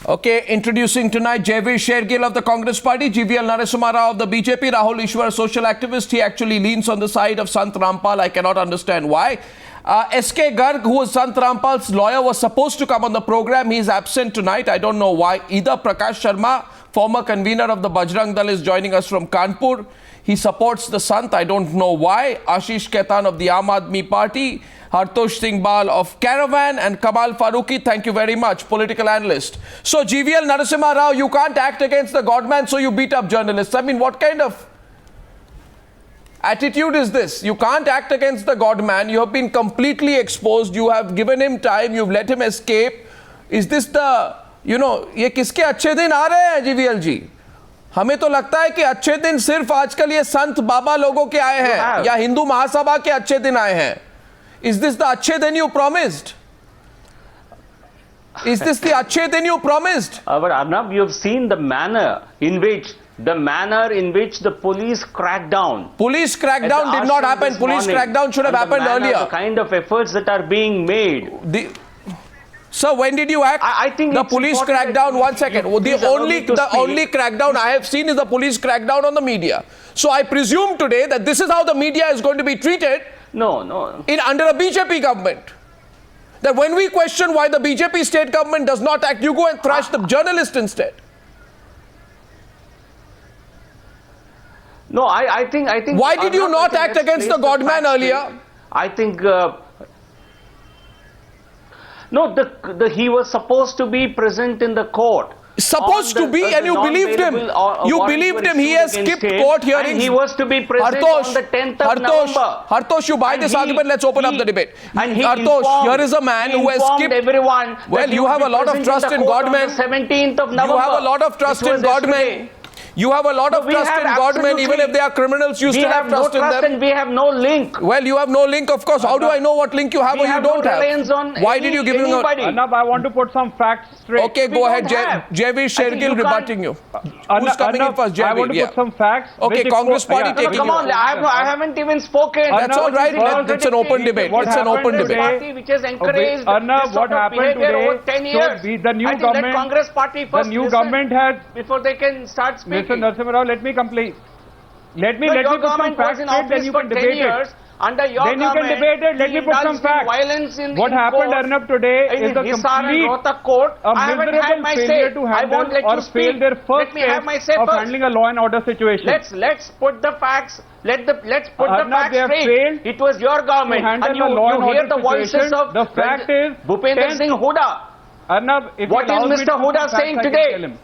Okay, introducing tonight Jaiveer Shergill of the Congress Party, GVL Narasimha Rao of the BJP, Rahul Ishwar, social activist. He actually leans on the side of Sant Rampal. I cannot understand why. SK Garg, who was Sant Rampal's lawyer, was supposed to come on the program. He is absent tonight. I don't know why. Either Prakash Sharma, former convener of the Bajrang Dal, is joining us from Kanpur. He supports the Sant. I don't know why. Ashish Khaitan of the Aam Aadmi Party, Hartosh Singh Bal of Caravan, and Kamal Farooqi, thank you very much, political analyst. So GVL Narasimha Rao, you can't act against the godman, so you beat up journalists. I mean, what kind of attitude is this? You can't act against the godman. You have been completely exposed. You have given him time. You've let him escape. Is this the, ये किसके अच्छे दिन आ रहे हैं GVL जी? हमें तो लगता है कि अच्छे दिन सिर्फ आजकल ये संत बाबा लोगों के आए हैं या हिंदू महासभा के अच्छे दिन आए हैं. Is this the अच्छे दिन you promised? Is this the अच्छे दिन you promised? But Arnab, you have seen the manner in which the police crackdown. Police crackdown did not happen. Police crackdown should have happened earlier. The kind of efforts that are being made. So when did you act? I think the police crackdown. One second. The only crackdown I have seen is the police crackdown on the media. So I presume today that this is how the media is going to be treated. No. Under a BJP government. That when we question why the BJP state government does not act, you go and thrash the journalist instead. No, I think. Why did you not act against the godman earlier? I think. No, he was supposed to be present in the court. Supposed to be, and you believed him. You believed him. He has skipped court hearings. And he was to be present on the 10th of November. Hartosh, you buy this argument. Let's open up the debate. Hartosh, here is a man who has skipped everyone. Well, you have a lot of trust in Godmen. 17th of November. You have a lot of trust in Godmen. You have a lot of trust in Godmen, even if they are criminals. You still have trust in them. And we have no link. Well, you have no link, of course. How do I know what link you have or you don't have? Why did you give him Arnab, I want to put some facts straight. Okay, go ahead. Jaiveer Shergill rebutting you. Who's coming in first? Jaiveer, I want to put some facts. Okay, Congress Party taking you. Come on, I haven't even spoken. That's all right. It's an open debate. It's an open debate. Party which has encouraged Arnab, what happened today? Over 10 years. The new government. Congress Party first. The new government has. Before they can start speaking. Mr. Narasimha Rao, let me complete. Let me put some facts straight, then you can debate it. Under your then you can debate it. Let me put some facts. What happened, Arnab, today is a complete, miserable failure to handle or fail their first step of handling a law and order situation. Let's put the facts. Let's put the facts straight. Failed it was your government, and you hear the voices of the fact is Bhupender Singh Hooda. Arnab, what is Mr. Hooda saying today?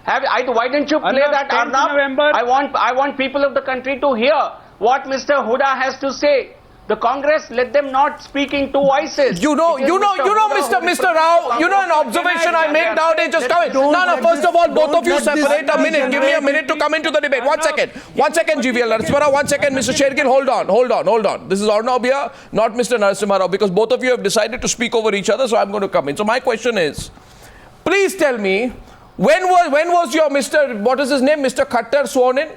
Why didn't you play that, Arnab? I want people of the country to hear what Mr. Hooda has to say. The Congress, let them not speak in two voices. Mr. Rao, an observation I make nowadays, just come in. No, first of all, both of you separate a minute. Give me a minute to come into the debate. 1 second, GVL Narasimha Rao, 1 second, Mr. Shergill, hold on. This is Arnab here, not Mr. Narasimha Rao, because both of you have decided to speak over each other, so I'm going to come in. So my question is, please tell me, when was your Mr. Khattar sworn in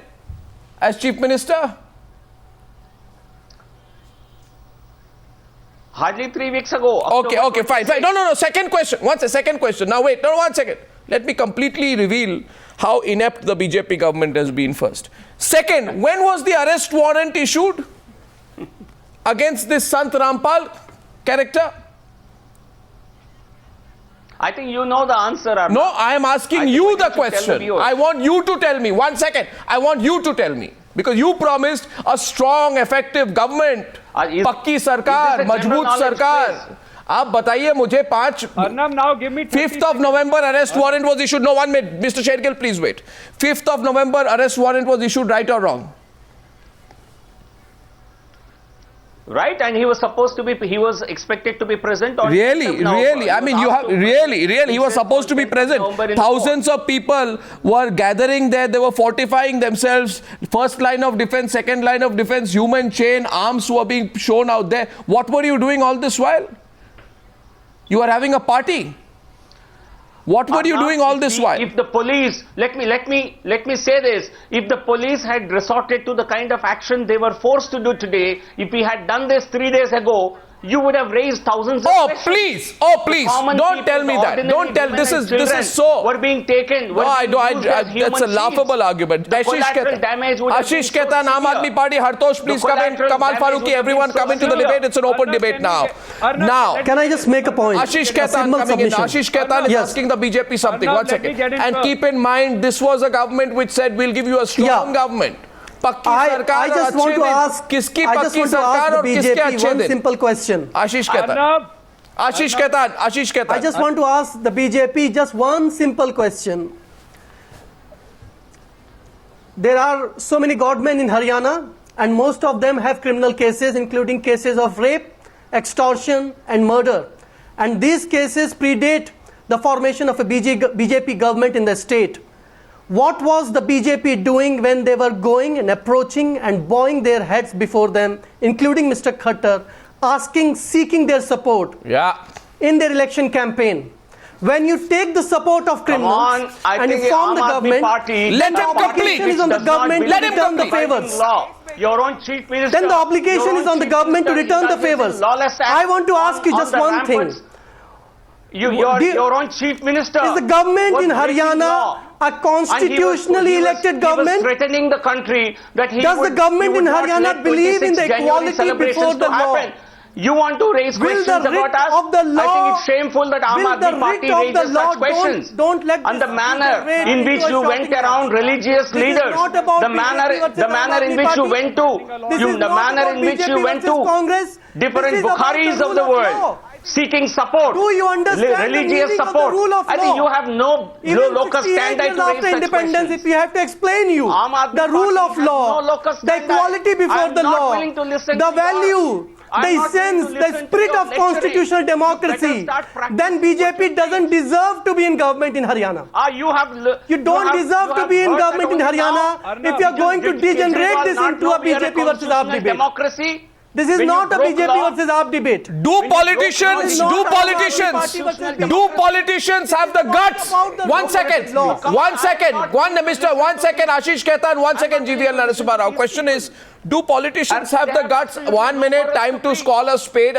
as Chief Minister? Hardly 3 weeks ago. Okay, fine. No. Second question. Now wait, 1 second. Let me completely reveal how inept the BJP government has been first. Second, when was the arrest warrant issued against this Sant Rampal character? I think you know the answer. Arnab. No, I am asking you the question. I want you to tell me. 1 second. I want you to tell me. Because you promised a strong, effective government. Pakki sarkar, majboot sarkar. आप बताइए मुझे 5th of November arrest warrant was issued. No, 1 minute. Mr. Shergill, please wait. 5th of November arrest warrant was issued, right or wrong? Right, and he was expected to be present on Really? I mean, he was supposed to be present. Thousands of people were gathering there. They were fortifying themselves. First line of defense, second line of defense, human chain, arms were being shown out there. What were you doing all this while? You were having a party. What were you doing all this while? If the police, let me say this, if the police had resorted to the kind of action they were forced to do today, if we had done this 3 days ago, you would have raised thousands of Oh, questions. please, Common don't people, tell me that. ordinary Don't tell, women this and is children so. were being taken. No, were I being don't, used as human that's a laughable shields. argument. The collateral damage would have Ashish been so Khaitan, Aam severe. Aadmi Party, Hartosh, please come in. collateral Kamal damage Farooqui, would have everyone been so come into the severe. debate. It's an open debate now. Now, Can I just make a point? Ashish A Khaitan simple coming in. submission. Ashish Khaitan is Yes. asking the BJP something. Arnab, One let me second. get into And a- keep in mind, this was a government which said we'll give you a strong Yeah. government. Pakki I sarkar aur just want achhe to din. ask, Kiski I just pakki want to sarkar ask aur the kiske BJP achhe one din? simple question. Ashish Khaitan. Arnab, Ashish Khaitan. I just want to ask the BJP just one simple question. There are so many godmen in Haryana, and most of them have criminal cases, including cases of rape, extortion, and murder. And these cases predate the formation of a BJP government in the state. What was the BJP doing when they were going and approaching and bowing their heads before them, including Mr. Khattar, seeking their support Yeah. in their election campaign? When you take the support of criminals on, I and think you form Aam the Aadmi government, Party- Let the him complete. obligation is on the Does not government to Let him return the complete. favors. Law. Your own chief minister. Then the obligation your is own on the chief government to minister return the indulges in favors. lawless acts I want to ask you on just the one thing. ramparts. Do- Your own chief minister. Is the government was in breaking Haryana law. a constitutionally elected government? He was threatening the country that he Does the would, government he would in not Haryana let believe in 26 the January equality celebrations before the to law? happen? You want to raise Will questions the about writ us? of the law, I think it's shameful that Aam will the Aadmi Party writ of the raises law such questions. don't let and this the manner degenerate in into which a you shouting went match. around religious This is leaders, not about the BJP manner versus the manner Aam in Aadmi which you Party. went to, This is the not manner about in which BJP you went versus to Congress. different This is about Bukharis the of the rule world, law. seeking support. Do you understand the religious meaning of the support? rule of I think law? you have no Even locus 68 standi years to raise after such independence, questions. if we have to explain you Aam Aadmi the rule Party of has law, no locus the standi. equality before I am the not law, willing to listen the to your- value, I am the not willing essence, to the listen to spirit your of lecturing. constitutional Better democracy, start practicing then BJP doesn't deserve to be in government in Haryana. You don't deserve to be in government in Haryana if you are going to degenerate this into a BJP versus AAP debate. Democracy. This is When you not a broke BJP law- versus AAP debate. Do politicians Not about Aam Aadmi Party versus do BJP. politicians have the guts? About the One second, law. one second, one second, Ashish Khaitan, 1 second, GVL Narasimha Rao. Question is, do politicians have the guts? 1 minute, time to call a spade,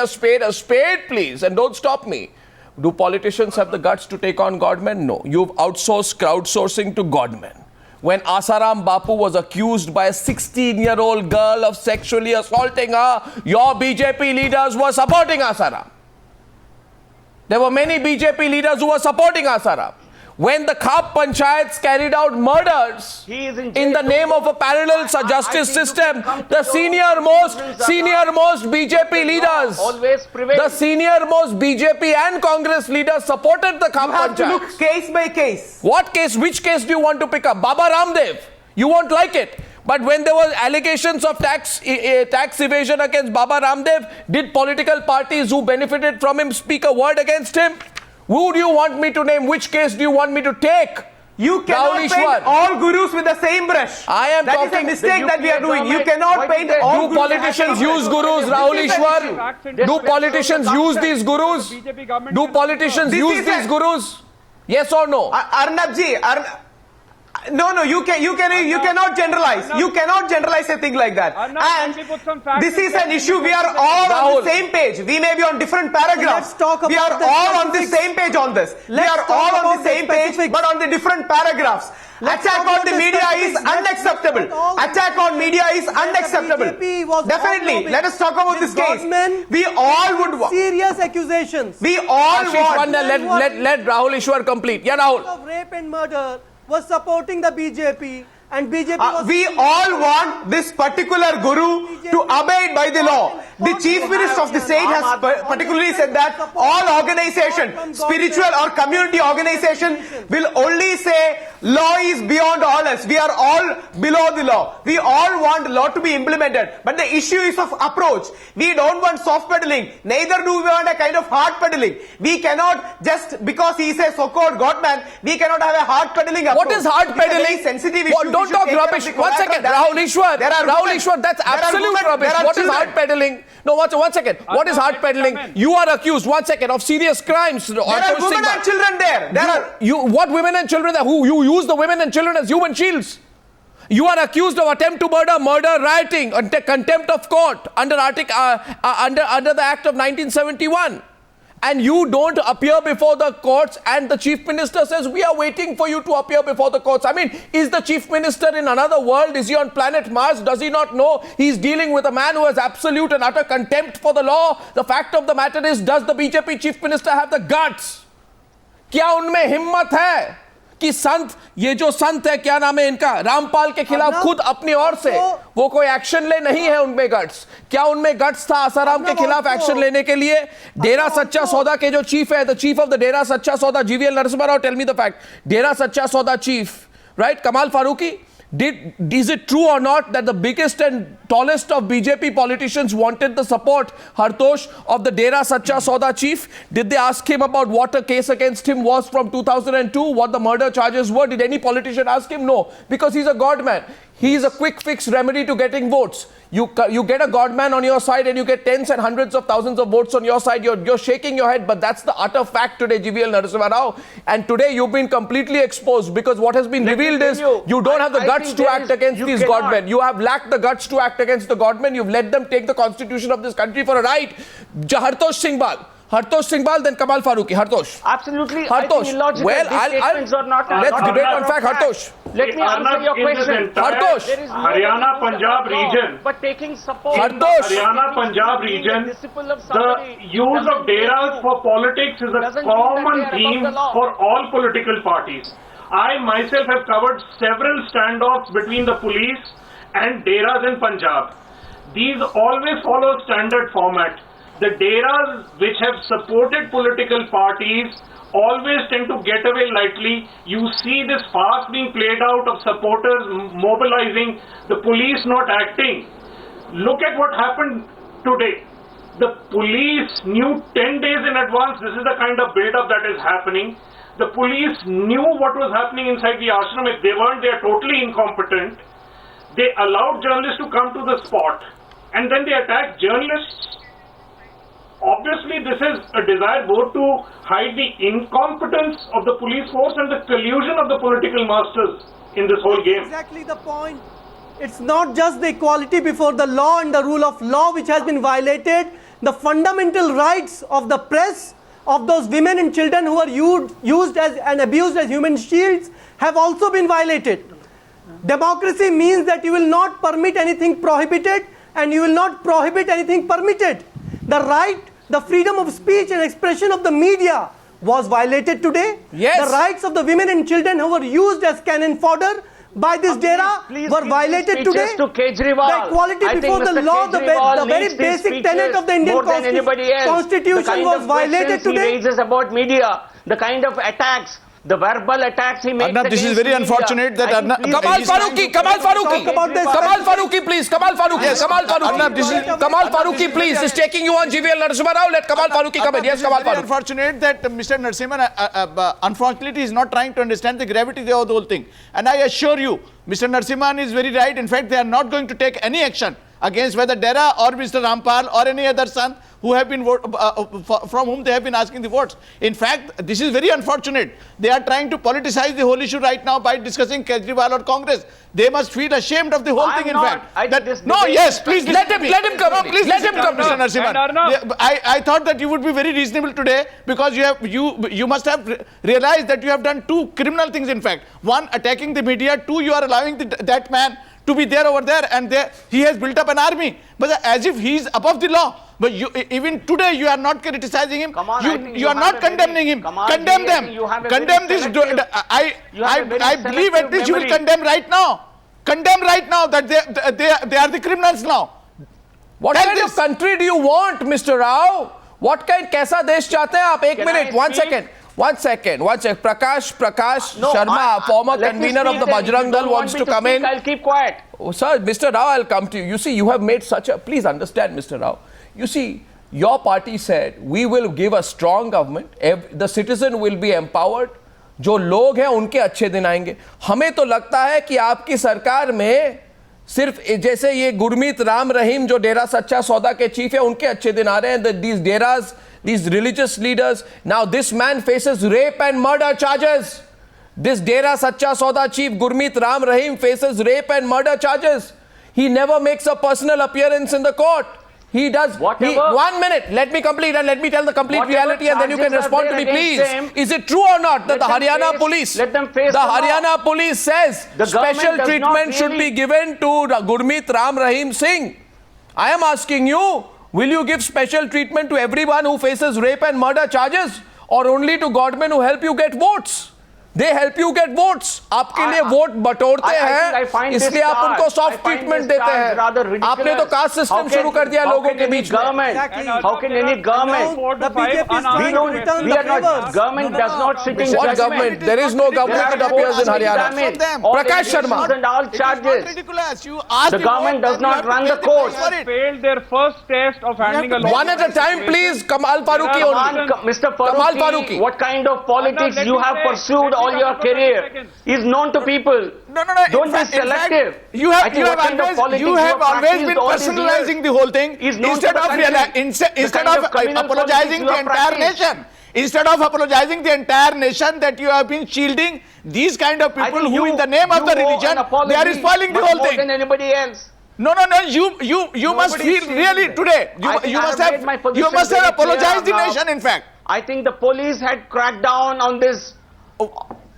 please, and don't stop me. Do politicians have the guts to take on godmen? No. You've outsourced crowdsourcing to godmen. When Asaram Bapu was accused by a 16-year-old girl of sexually assaulting her, your BJP leaders were supporting Asaram. There were many BJP leaders who were supporting Asaram. When the Khap Panchayats carried out murders He is in in the jail. name of a parallel justice think you system, can come to the your senior-most conclusions, BJP leaders, always prevail. the senior-most BJP and Congress leaders supported the Khap You have to Panchayats. look case by case. What case? Which case do you want to pick up? Baba Ramdev. You won't like it. But when there were allegations of tax evasion against Baba Ramdev, did political parties who benefited from him speak a word against him? Who do you want me to name? Which case do you want me to take? You cannot Rahul paint Ishwar. all gurus with the same brush. I am That is talking- a mistake The that we are UPA doing. You government- cannot why paint did they- all Do gurus with the politicians same use brush. gurus, This Rahul is an Ishwar? issue. Do politicians use these gurus? BJP government Do can- politicians This use is these a- gurus? Yes or no? Arnabji, no, you cannot generalize. You cannot generalize a thing like that. Arnab, And let me put some facts this is in an there. issue. We are all on Rahul. the same page. We may be on different paragraphs. Let's talk We about are the all on the specifics. same page on this. We Let's are talk all on about the the same page, specifics. but on the different paragraphs. Let's Attack talk on about the the media is specifics. Let's unacceptable. talk about all the Attack on media is BJP unacceptable. was Definitely. all-lobbying. Let us talk about this These case. godmen We all would want. serious accusations We all Ashish want. Wanda, let Rahul Ishwar complete. Yeah, Rahul. of rape and murder was supporting the BJP, and BJP was We all want this particular guru to abide by the law. The chief minister of the state has particularly said that all organization, spiritual or community organization, will only say law is beyond all else. We are all below the law. We all want law to be implemented. But the issue is of approach. We don't want soft pedaling. Neither do we want a kind of hard pedaling. We cannot just because he is a so-called godman, we cannot have a hard pedaling approach. What is hard It's a very pedaling? sensitive What- issue. don't We should talk take care of rubbish. the 1 second. collateral Rahul damage. Ishwar. There are Rahul women. Ishwar, that's There are absolute women. rubbish. There are What is children. hard pedaling? No, 1 second. What is Arnab, hard let me pedaling? come in. You are accused, 1 second, of serious crimes. There are women and children there. There are. What women and children? Who you use the women and children as human shields? You are accused of attempt to murder, rioting, contempt of court under under the Act of 1971. And you don't appear before the courts, and the Chief Minister says, we are waiting for you to appear before the courts. I mean, is the Chief Minister in another world? Is he on planet Mars? Does he not know he's dealing with a man who has absolute and utter contempt for the law? The fact of the matter is, does the BJP Chief Minister have the guts? क्या उनमें हिम्मत है कि संत, ये जो संत है, क्या नाम है इनका, रामपाल के खिलाफ खुद अपनी ओर से वो कोई एक्शन ले? नहीं है उनमें गट्स। क्या उनमें गट्स था आसाराम के खिलाफ एक्शन लेने के लिए? डेरा सच्चा सौदा के जो चीफ है, the chief of the Dera Sacha Sauda, GVL Narasimha Rao, tell me the fact, Dera Sacha Sauda chief, right, Kamal Farooqui, is it true or not that the biggest and tallest of BJP politicians wanted the support, Hartosh, of the Dera Sacha Sauda chief? Did they ask him about what a case against him was from 2002, what the murder charges were? Did any politician ask him? No, because he's a God man. He is a quick fix remedy to getting votes. You get a God man on your side and you get tens and hundreds of thousands of votes on your side. You're shaking your head, but that's the utter fact today, GVL Narasimha Rao. And today you've been completely exposed, because what has been revealed is you don't have the guts to act against these God men. You have lacked the guts to act against the God men. You've let them take the constitution of this country for a ride. Hartosh Singhbal, then Kamal Farooqui. Hartosh. Absolutely. Hartosh. Well, let's debate on fact. Hartosh. Let me answer your question. Hartosh. Haryana Punjab region. But taking support. Hartosh. Haryana Punjab region, the use of deras for politics is a common theme for all political parties. I myself have covered several standoffs between the police and deras in Punjab. These always follow standard format. The deras which have supported political parties always tend to get away lightly. You see this farce being played out of supporters mobilizing, the police not acting. Look at what happened today. The police knew 10 days in advance this is the kind of build-up that is happening. The police knew what was happening inside the ashram. If they weren't, they are totally incompetent. They allowed journalists to come to the spot, and then they attacked journalists. Obviously, this is a desire both to hide the incompetence of the police force and the collusion of the political masters in this whole game. Exactly the point. It's not just the equality before the law and the rule of law which has been violated. The fundamental rights of the press, of those women and children who are used as and abused as human shields, have also been violated. Democracy means that you will not permit anything prohibited and you will not prohibit anything permitted. The right, the freedom of speech and expression of the media was violated today. Yes. The rights of the women and children who were used as cannon fodder by this Dera were violated today. To Kejriwal. The equality before the law, the very basic tenet of the Indian Constitution was violated today. He raises about media, the kind of attacks, the verbal attacks he makes. Arnab, this is very unfortunate that Kamal Farooqui, please. Kamal Farooqui. Yes, Kamal Farooqui. Arnab, Kamal Farooqui, please, is taking you on GVL Narasimha Rao. Let Kamal Farooqui come in. Yes, Kamal Farooqui. Farooqui. Unfortunate that Mr. Narasimhan, unfortunately, is not trying to understand the gravity of the whole thing. And I assure you, Mr. Narasimhan is very right. In fact, they are not going to take any action against whether Dera or Mr. Rampal or any other son who have been from whom they have been asking the votes. In fact, this is very unfortunate. They are trying to politicize the whole issue right now by discussing Kejriwal or Congress. They must feel ashamed of the whole thing. In fact, please let him come. Please let him come, Mr. Narasimhan. I thought that you would be very reasonable today, because you must have realized that you have done two criminal things. In fact, one, attacking the media. Two, you are allowing that man to be there over there, and he has built up an army, but as if he is above the law. But even today you are not criticizing him. You are not condemning him. Condemn them. Condemn this. I believe at least you will condemn right now. Condemn right now that they are the criminals now. What kind of country do you want, Mr. Rao? What kind? कैसा देश चाहते हैं आप? एक minute. 1 second. 1 second. Prakash Sharma, former convener of the Bajrang Dal, wants to come in. I'll keep quiet. Oh, sir, Mr. Rao, I'll come to you. You see, you have made such a... Please understand, Mr. Rao. You see, your party said, we will give a strong government. The citizen will be empowered. जो लोग हैं, उनके अच्छे दिन आएंगे. हमें तो लगता है कि आपकी सरकार में सिर्फ जैसे ये गुरमीत राम रहीम जो डेरा सच्चा सौदा के चीफ है, उनके अच्छे दिन आ रहे हैं. These deras, these religious leaders. Now this man faces rape and murder charges. This Dera Sacha Sauda chief Gurmeet Ram Rahim faces rape and murder charges. He never makes a personal appearance in the court. He does. Whatever- 1 minute. Let me complete and let me tell the complete Whatever reality and then you can charges are respond to there me, please. against him, Is it true or not that the let them Haryana face- police, let them face the the law. Haryana police says The government special does treatment not should be really- given to Gurmeet Ram Rahim Singh? I am asking you, will you give special treatment to everyone who faces rape and murder charges or only to godmen who help you get votes? They help you get votes. आपके लिए vote बटोरते हैं इसलिए आप उनको soft treatment देते हैं. आपने तो कास्ट सिस्टम शुरू कर दिया लोगों के बीच में. How can any government? The BJP is trying to return the favors. Government does not sit in What judgment. government? There is no government that appears in Haryana. All Prakash Sharma. allegations and all charges. Ridiculous. You asked The government does not run the court. Failed their first test of handling a law. One at a time, please. Kamal Farooqui Come only. on, Mr. Kamal Farooqui, Farooqui. what kind of politics let you me have say, pursued let me all your talk for 30 career seconds. is known to people. No. Don't in be fact, selective. You I have, think you what have kind of always, politics you have always practiced been all these personalizing years the whole thing is known instead to the of country. instead kind of of communal apologizing politics you the have entire practiced. nation. Instead of apologizing the entire nation that you have been shielding these kind of I people think who in the name of you the owe an religion, apology they are spoiling the much whole more thing. than anybody else. No, you must Nobody is feel really shielding today. I think You I must have have made my you position must have very clear apologized the now. nation. In fact, I think the police had cracked down on this.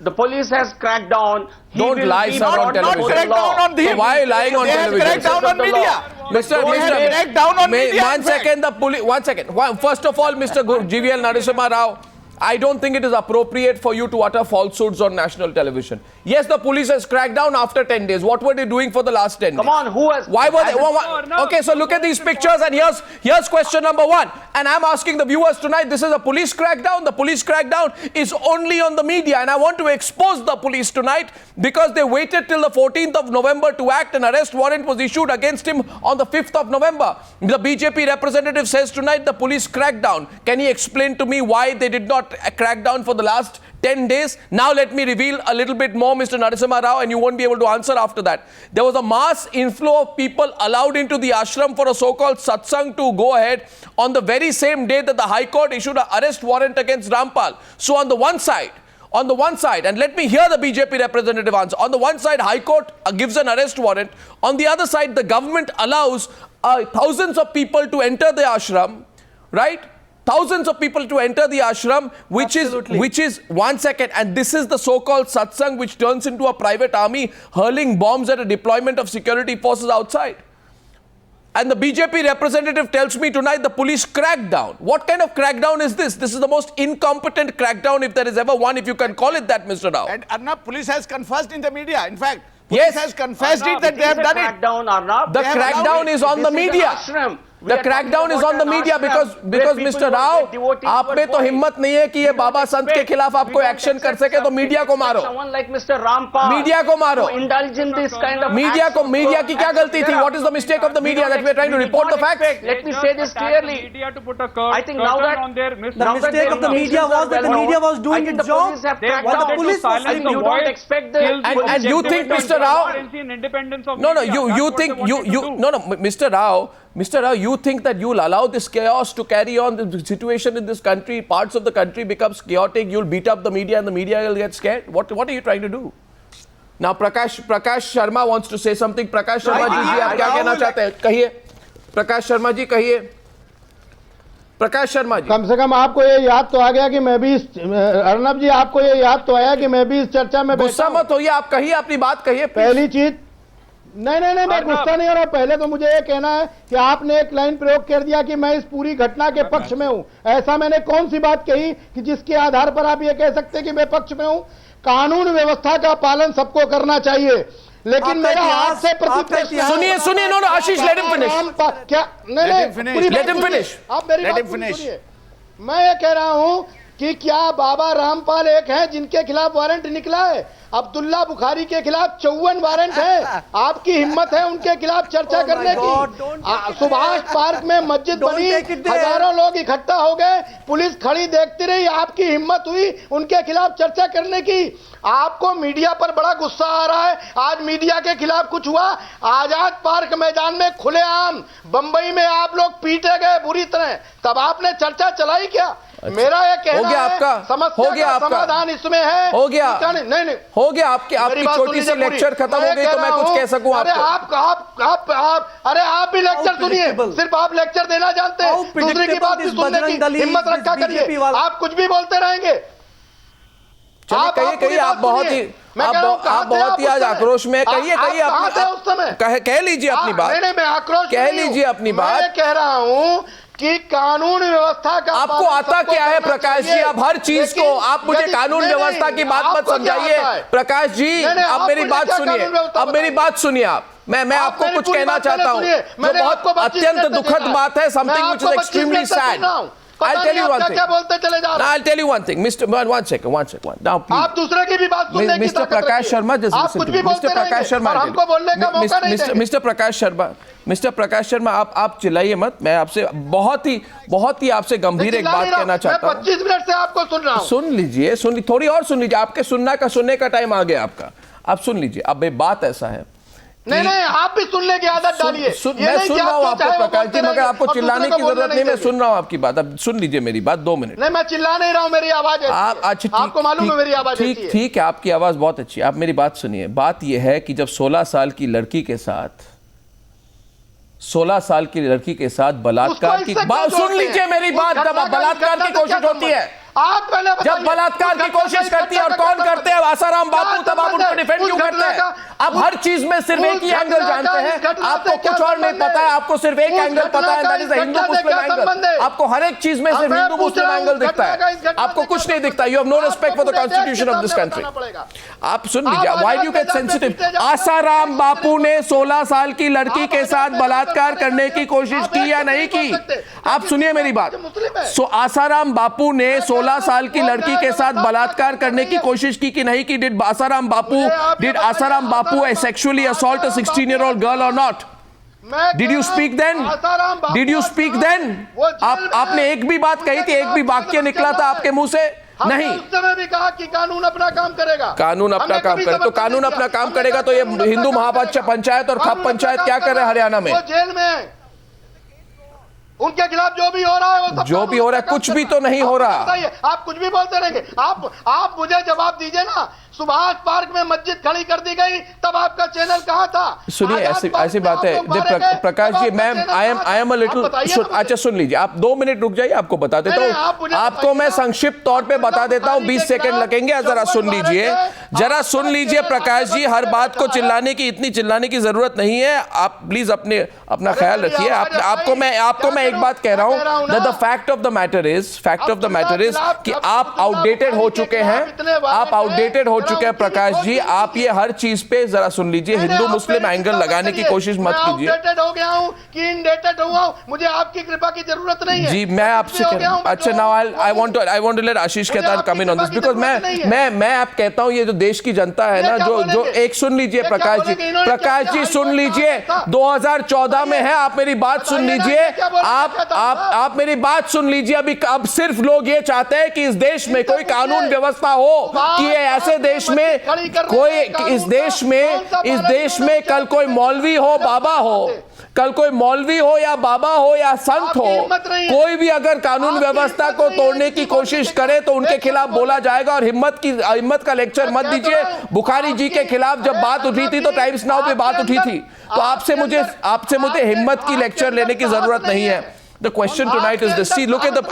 The police has cracked down. He Don't will lie, be sir, on brought not television. before crack the law. down on So them. why lying on They have television? cracked down on Of the media. law. Mr. They have Mr. cracked down on media. One in fact. second, the police. 1 second. First of all, Mr. GVL Narasimha Rao, I don't think it is appropriate for you to utter falsehoods on national television. Yes, the police has cracked down after 10 days. What were they doing for the last 10 days? Come on, who has? Why were they? No. Okay, so look at these pictures and here's question number 1. And I'm asking the viewers tonight, this is a police crackdown. The police crackdown is only on the media. And I want to expose the police tonight because they waited till the 14th of November to act. An arrest warrant was issued against him on the 5th of November. The BJP representative says tonight the police cracked down. Can he explain to me why they did not crack down for the last 10 days? Now let me reveal a little bit more, Mr. Narasimha Rao, and you won't be able to answer after that. There was a mass inflow of people allowed into the ashram for a so-called satsang to go ahead on the very same day that the High Court issued an arrest warrant against Rampal. So on the one side, and let me hear the BJP representative answer. On the one side, High Court gives an arrest warrant. On the other side, the government allows thousands of people to enter the ashram, right? Thousands of people to enter the ashram, which is 1 second, and this is the so-called satsang which turns into a private army hurling bombs at a deployment of security forces outside. And the BJP representative tells me tonight the police cracked down. What kind of crackdown is this? This is the most incompetent crackdown if there is ever one, if you can call it that, Mr. Rao. And Arnab, police has confessed in the media. In fact, police has confessed it that they have done it. Crackdown, Arnab. The crackdown is on the media. The crackdown is on the media because Mr. Rao, आप में तो हिम्मत नहीं है कि ये बाबा संत के खिलाफ आपको एक्शन कर सके तो मीडिया को मारो. Someone like Mr. Rampal. Media को मारो. Who indulge in this kind of media की क्या गलती थी? What is the mistake of the media that we are trying to report the facts? Let me say this clearly. I think now that The mistake of the media was that the media was doing its job while the police was I think you don't expect the And you think, Mr. Rao, Mr. Rao, you think that you'll allow this chaos to carry on? The situation in this country, parts of the country becomes chaotic. You'll beat up the media and the media will get scared. What are you trying to do? Now, Prakash Sharma wants to say something. Prakash Sharma ji, आप क्या कहना चाहते हैं? कहिए. Prakash Sharma ji, कहिए. प्रकाश शर्मा जी, कम से कम आपको ये याद तो आ गया कि मैं भी अर्नब जी, आपको ये याद तो आया कि मैं भी इस चर्चा में गुस्सा मत होइए, आप कहिए अपनी बात कहिए. पहली चीज नहीं, मैं गुस्सा नहीं हो रहा. पहले तो मुझे ये कहना है कि आपने एक लाइन प्रयोग कर दिया कि मैं इस पूरी घटना के पक्ष में हूं. ऐसा मैंने कौन सी बात कही कि जिसके आधार पर आप ये कह सकते हैं कि मैं पक्ष में हूं? कानून व्यवस्था का पालन सबको करना चाहिए, लेकिन मेरा हाथ से सुनिए. नो आशीष, लेट हिम फिनिश. क्या नहीं, लेट हिम फिनिश. आप मेरी बात सुनिए. मैं ये कह रहा हूं कि क्या बाबा रामपाल एक हैं जिनके खिलाफ वारंट निकला है? अब्दुल्ला बुखारी के खिलाफ 54 वारंट है. आपकी हिम्मत है उनके खिलाफ चर्चा करने की? सुभाष पार्क में मस्जिद बनी, हजारों लोग इकट्ठा हो गए, पुलिस खड़ी देखती रही, आपकी हिम्मत हुई उनके खिलाफ चर्चा करने की? आपको मीडिया पर बड़ा गुस्सा आ रहा है. आज मीडिया के खिलाफ कुछ हुआ, आजाद पार्क मैदान में खुलेआम बंबई में आप लोग पीटे गए बुरी तरह, तब आपने चर्चा चलाई क्या? मेरा ये कहना हो गया है, आपका? समस्या हो गया का आपका? समाधान इसमें है। हो गया? नहीं हो गया आपकी छोटी सी लेक्चर खत्म हो गई तो मैं कुछ कह सकूं अरे आपको? अरे आप भी लेक्चर सुनिए, सिर्फ आप लेक्चर देना जानते हैं, दूसरे की बात भी सुनने की हिम्मत रखा करिए। आप कुछ भी बोलते रहेंगे। कहिए आप बहुत ही आज आक्रोश में कहिए उस समय कह लीजिए अपनी बात। नहीं, मैं आक्रोश कह लीजिए अपनी बात। मैं कह रहा हूं कि कानून व्यवस्था का आपको आता क्या है प्रकाश जी? आप हर चीज को आप मुझे कानून व्यवस्था की बात मत समझाइए प्रकाश जी। आप मेरी बात सुनिए, अब मेरी बात सुनिए आप। मैं आपको कुछ कहना चाहता हूं जो बहुत अत्यंत दुखद बात है, something which is extremely sad. I'll tell you one thing. क्या बोलते चले जा रहे हैं? I'll tell you one thing, Mr. One second. Now, please. आप दूसरे की भी बात सुनने की Mr. Prakash Sharma, just आप listen कुछ to भी me. बोलते Mr. Prakash Sharma, और हमको बोलने का मौका नहीं देंगे। Mr. Prakash Sharma, आप चिल्लाइए मत। मैं आपसे बहुत ही आपसे गंभीर एक बात कहना चाहता हूँ। 25 मिनट से आपको सुन रहा हूँ। सुन लीजिए, थोड़ी और सुन लीजिए। आपके सुनने का टाइम आ गया आपका। आप सुन लीजिए। अब ये बात ऐसा है, नहीं, आप भी सुनने की आदत डालिए। मैं सुन रहा हूँ आपको प्रकाश जी, मगर आपको चिल्लाने की जरूरत नहीं। मैं सुन रहा हूँ आपकी बात। अब सुन लीजिए मेरी बात 2 मिनट। नहीं, मैं चिल्ला नहीं रहा हूँ, मेरी आवाज आपको मालूम है मेरी आवाज ठीक है, आपकी आवाज बहुत अच्छी है। आप मेरी बात सुनिए। बात यह है कि जब 16 साल की लड़की के साथ बलात्कार की बात, सुन लीजिए मेरी बात। जब बलात्कार की कोशिश होती है, जब बलात्कार की कोशिश करती है और कौन करते हैं? आसाराम बापू। तब आप उनको डिफेंड क्यों करते हैं? आप हर चीज में सिर्फ एक ही एंगल जानते हैं, आपको कुछ और नहीं पता है। आपको सिर्फ एक एंगल पता है, that is the Hindu Muslim angle. आपको हर एक चीज में सिर्फ हिंदू मुस्लिम एंगल दिखता है, आपको कुछ नहीं दिखता। You have no respect for the constitution of this country. आप सुन लीजिए, why do you get sensitive? Asaram Bapu ने 16 साल की लड़की के साथ बलात्कार करने की कोशिश की या नहीं की? आप सुनिए मेरी बात। आसाराम बापू ने 16 साल की लड़की के साथ बलात्कार करने की कोशिश की कि नहीं की? Did Asaram Bapu sexually assault a 16-year-old girl or not? Did you speak then? आपने एक भी बात कही थी? एक भी वाक्य निकला था आपके मुंह से? नहीं। उस समय भी कहा कि कानून अपना काम करेगा। कानून अपना काम करे तो कानून अपना काम करेगा तो ये हिंदू महापंचायत और खप पंचायत क्या कर रहे हैं हरियाणा में? वो जेल में है। उनके खिलाफ जो भी हो रहा है, वो सब जो भी हो रहा है, कुछ भी तो नहीं हो रहा। आप कुछ भी बोलते रहेंगे। आप मुझे जवाब दीजिए ना। सुभाष पार्क में मस्जिद खड़ी कर दी गई, तब आपका चैनल कहाँ था? सुनिए, ऐसी बात है प्रकाश जी। मैं आई एम अ लिटिल। अच्छा सुन लीजिए, आप 2 मिनट रुक जाइए, आपको बता देता हूँ। आपको मैं संक्षिप्त तौर पे बता देता हूँ, 20 सेकंड लगेंगे। जरा सुन लीजिए प्रकाश जी। हर बात को चिल्लाने की जरूरत नहीं है। आप प्लीज अपना ख्याल रखिए। आपको मैं एक बात कह रहा हूँ, the fact of the matter is कि आप आउटडेटेड हो चुके हैं। प्रकाश जी, आप ये हर चीज पे जरा सुन लीजिए। हिंदू मुस्लिम एंगल लगाने की कोशिश मत कीजिए। हो गया हूं कि इनडेटेड हुआ हूं, मुझे आपकी कृपा की जरूरत नहीं है जी। मैं आपसे अच्छा, now I want to let Ashish Khetan come in on this, because मैं आप कहता हूं, ये जो देश की जनता है ना, जो एक सुन लीजिए प्रकाश जी सुन लीजिए। 2014 में है, आप मेरी बात सुन लीजिए। आप मेरी बात सुन लीजिए। अब सिर्फ लोग ये चाहते हैं कि इस देश में कोई कानून व्यवस्था हो, कि ये ऐसे देश में कोई इस देश में कल कोई मौलवी हो, बाबा हो, कल कोई मौलवी हो या बाबा हो या संत हो, कोई भी अगर कानून व्यवस्था को तोड़ने की कोशिश करे तो उनके खिलाफ बोला जाएगा। और हिम्मत का लेक्चर मत दीजिए। बुखारी जी के खिलाफ जब बात उठी थी तो टाइम्स नाउ पे बात उठी थी, तो आपसे मुझे हिम्मत की लेक्चर लेने की जरूरत नहीं है। The question tonight is this. See, look at the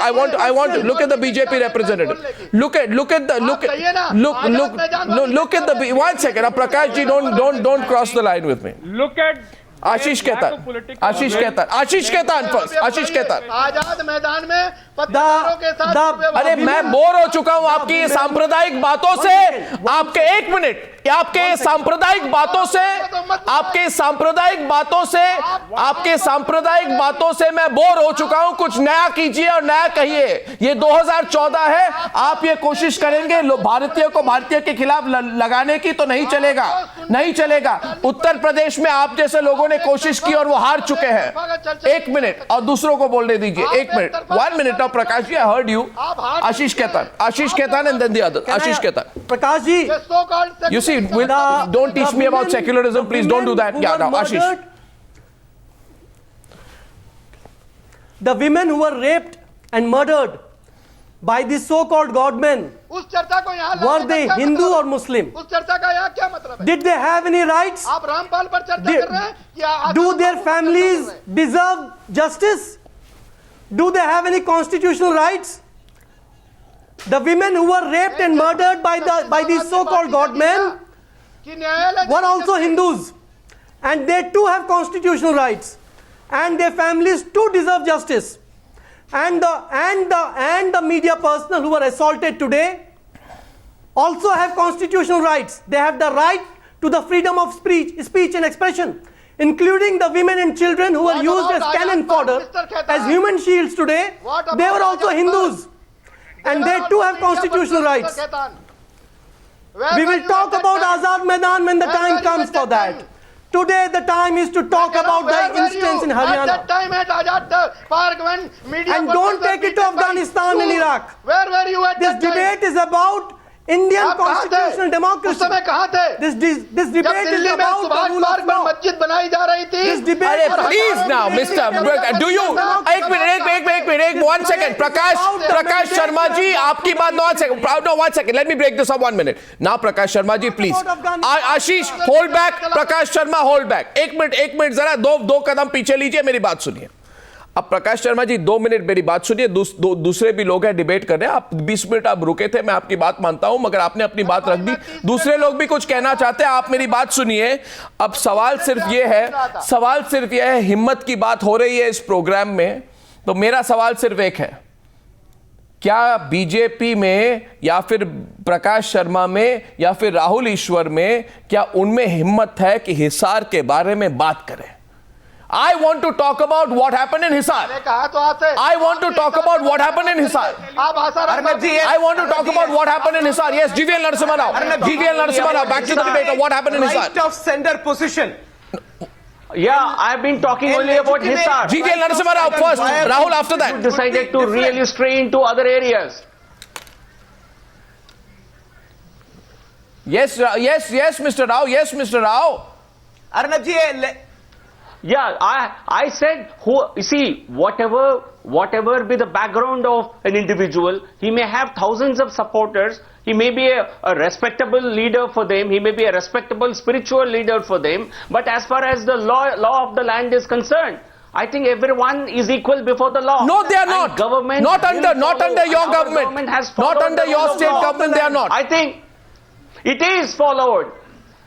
BJP representative. Look at the. One second, Prakash ji, don't cross the line with me. Look at Ashish Khetan first. आशीष खेतान। आजाद मैदान में पत्रकारों के साथ। अरे मैं बोर हो चुका हूं आपकी ये सांप्रदायिक बातों से। आपके सांप्रदायिक बातों से मैं बोर हो चुका हूं। कुछ नया कीजिए और नया कहिए। ये 2014 है, आप ये कोशिश करेंगे भारतीय को भारतीय के खिलाफ लगाने की, तो नहीं चलेगा। उत्तर प्रदेश में आप जैसे लोगों ने कोशिश की और वो हार चुके हैं। 1 मिनट और दूसरों को बोलने दीजिए। 1 minute, 1 minute of Prakash ji, I heard you. Ashish Khaitan and then the other. Ashish Khaitan. Prakash ji, you see, don't teach me about secularism, please don't do that. Yeah, now Ashish. The women who were raped and murdered by the so-called godmen, उस चर्चा को यहाँ were लाने का they क्या Hindu मतलब or है? Muslim? उस चर्चा का यहाँ क्या मतलब है? Did they have any rights? आप रामपाल पर चर्चा Did- कर रहे हैं या Do their families deserve justice? Do they have any constitutional rights? The women who were raped and murdered by these so-called godmen were also Hindus, and they too have constitutional rights, and their families too deserve justice. And the media personnel who were assaulted today also have constitutional rights. They have the right to the freedom of speech and expression, including the women and children who were used as cannon fodder, as human shields today. They were also Hindus, and they too have constitutional rights. We will talk about Azad Maidan when the time comes for that. Today the time is to talk about the instance in Haryana. And don't take it to Afghanistan and Iraq. Where were you at This that time? debate is about Indian आप कहाँ थे? constitutional उस democracy. समय कहाँ थे? This जब debate is Delhi में about the Subhash rule park of में law. मस्जिद बनाई जा रही थी This debate अरे is please about now mister do you एक मिनट 1 सेकंड प्रकाश शर्मा जी आपकी बात no 1 second let me break this up 1 minute now Prakash Sharma ji please Ashish hold back Prakash Sharma hold back एक मिनट जरा दो कदम पीछे लीजिए मेरी बात सुनिए अब प्रकाश शर्मा जी 2 मिनट मेरी बात सुनिए दूसरे भी लोग हैं डिबेट कर रहे हैं आप 20 मिनट आप रुके थे मैं आपकी बात मानता हूं मगर आपने अपनी बात रख दी दूसरे लोग भी कुछ कहना चाहते हैं आप मेरी बात सुनिए अब सवाल सिर्फ यह है हिम्मत की बात हो रही है इस प्रोग्राम में तो मेरा सवाल सिर्फ एक है क्या बीजेपी में या फिर प्रकाश शर्मा में या फिर राहुल ईश्वर में क्या उनमें हिम्मत है कि हिसार के बारे में बात करें I want to talk about what happened in Hisar. I want to talk about what happened in Hisar. I want to talk about what happened in Hisar. Yes, GVL Narasimha Rao. GVL Narasimha Rao. Back to the debate of what happened in Hisar. Right of center position. Yeah, I've been talking only about Hisar. GVL Narasimha Rao first. Rahul after that. Decided to really stray into other areas. Yes, Mr. Rao. Yes, Mr. Rao. Arnab ji, Yeah, I said, you see, whatever be the background of an individual, he may have thousands of supporters, he may be a respectable leader for them, he may be a respectable spiritual leader for them, but as far as the law of the land is concerned, I think everyone is equal before the law. No, they are not. And government not under your government. Not under your state government, they are not. I think it is followed.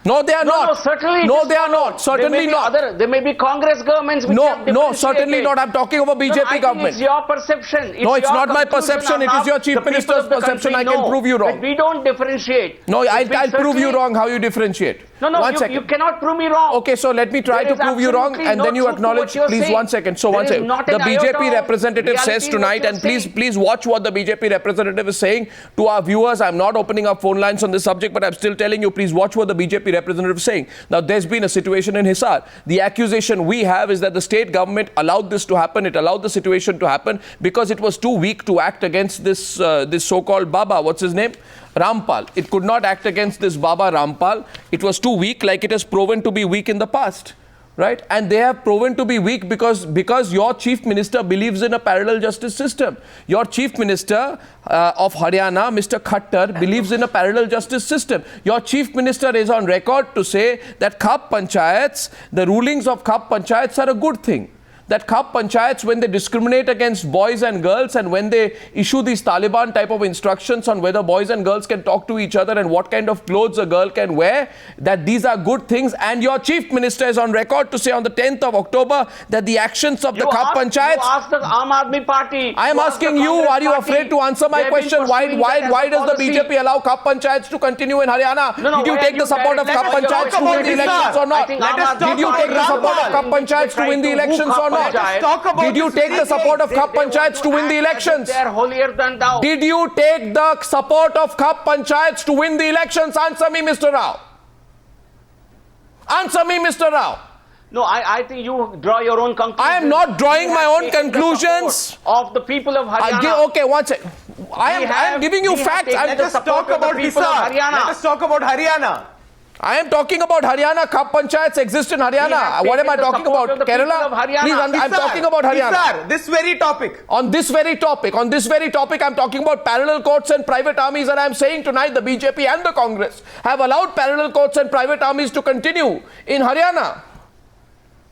No, they are not. No, certainly. No, they are not. Certainly not. There may be Congress governments which have No, certainly not. I'm talking about BJP government. It's your perception. No, it's not my perception. It is your chief minister's perception. I can prove you wrong. We don't differentiate. No, I'll prove you wrong how you differentiate. No, you cannot prove me wrong. Okay, so let me try to prove you wrong and then you acknowledge. Please, 1 second. So, 1 second. The BJP representative says tonight, and please watch what the BJP representative is saying to our viewers. I'm not opening up phone lines on this subject, but I'm still telling you, please watch what the BJP representative is saying. Now, there's been a situation in Hisar. The accusation we have is that the state government allowed this to happen. It allowed the situation to happen because it was too weak to act against this so-called Baba. What's his name? Rampal. It could not act against this Baba Rampal. It was too weak, like it has proven to be weak in the past. Right? And they have proven to be weak because your chief minister believes in a parallel justice system. Your chief minister of Haryana, Mr. Khattar, believes in a parallel justice system. Your chief minister is on record to say that Khap Panchayats, the rulings of Khap Panchayats are a good thing. That Khap Panchayats, when they discriminate against boys and girls and when they issue these Taliban type of instructions on whether boys and girls can talk to each other and what kind of clothes a girl can wear, that these are good things. And your chief minister is on record to say on the 10th of October that the actions of the Khap Panchayats... You ask the Aam Aadmi Party. I am asking you, are you afraid to answer my question? Why does the BJP allow Khap Panchayats to continue in Haryana? Did you take the support of Khap Panchayats to win the elections or not? Did you take the support of Khap Panchayats to win the elections or not? Did you take the support of Khap Panchayats to win the elections? They are holier than thou. Did you take the support of Khap Panchayats to win the elections? Answer me, Mr. Rao. Answer me, Mr. Rao. No, I think you draw your own conclusions. I am not drawing my own conclusions. Of the people of Haryana. Okay, one second. I am giving you facts. Let us talk about Hisar. Let us talk about Haryana. I am talking about Haryana. Khap panchayats exist in Haryana. What am I talking about? Kerala? Please, I'm talking about Haryana. Sir, this very topic. On this very topic, I'm talking about parallel courts and private armies, and I'm saying tonight the BJP and the Congress have allowed parallel courts and private armies to continue in Haryana.